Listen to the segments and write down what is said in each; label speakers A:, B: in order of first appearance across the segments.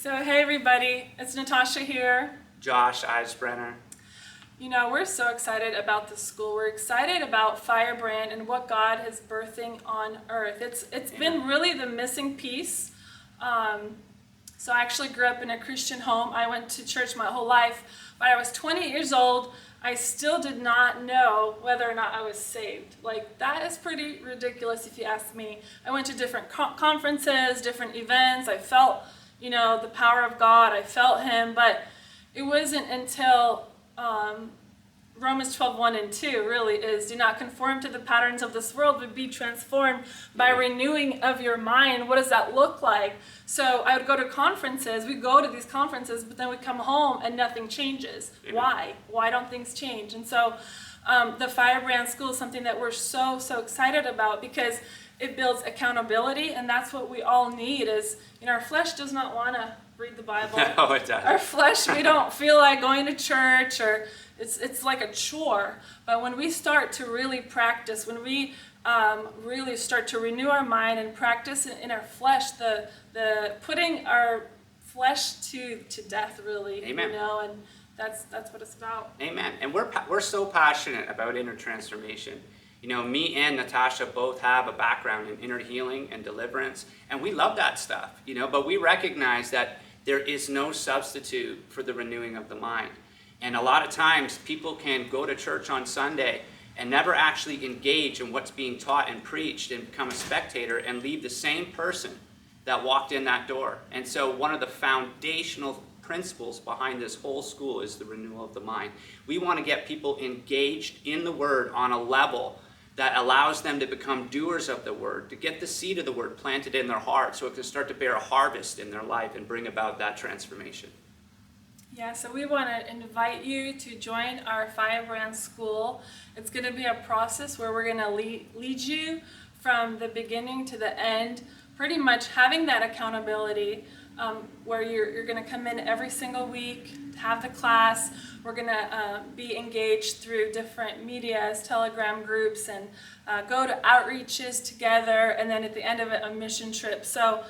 A: So hey everybody, it's Natasha here.
B: Josh Eisbrenner.
A: You know, we're so excited about the school. We're excited about Firebrand and what God is birthing on earth. It's been really the missing piece. So I actually grew up in a Christian home. I went to church my whole life. But I was 20 years old, I still did not know whether or not I was saved. Like, that is pretty ridiculous if you ask me. I went to different conferences, different events. I felt, the power of God. I felt Him. But it wasn't until Romans 12:1 and 2 really is, do not conform to the patterns of this world, but be transformed by renewing of your mind. What does that look like? So I would go to conferences. We go to these conferences, but then we come home and nothing changes. Why? Why don't things change? And so the Firebrand School is something that we're so excited about because it builds accountability, and that's what we all need is, our flesh does not want to read the Bible.
B: No, it doesn't.
A: Our flesh, we don't feel like going to church, or it's like a chore. But when we start to really practice, when we really start to renew our mind and practice in our flesh, the putting our flesh to death, really.
B: Amen.
A: And that's what it's about.
B: Amen. And we're so passionate about inner transformation. Me and Natasha both have a background in inner healing and deliverance, and we love that stuff, but we recognize that there is no substitute for the renewing of the mind. And a lot of times people can go to church on Sunday and never actually engage in what's being taught and preached and become a spectator and leave the same person that walked in that door. And so one of the foundational principles behind this whole school is the renewal of the mind. We want to get people engaged in the Word on a level that allows them to become doers of the Word, to get the seed of the Word planted in their heart so it can start to bear a harvest in their life and bring about that transformation.
A: Yeah, so we want to invite you to join our Firebrand School. It's going to be a process where we're going to lead you from the beginning to the end, pretty much having that accountability where you're going to come in every single week, have the class. We're going to be engaged through different medias, Telegram groups, and go to outreaches together, and then at the end of it, a mission trip. So,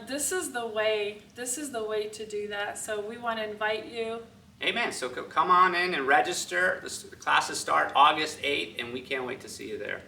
A: this is the way to do that. So we want to invite you.
B: Amen. So come on in and register. The classes start August 8th, and we can't wait to see you there.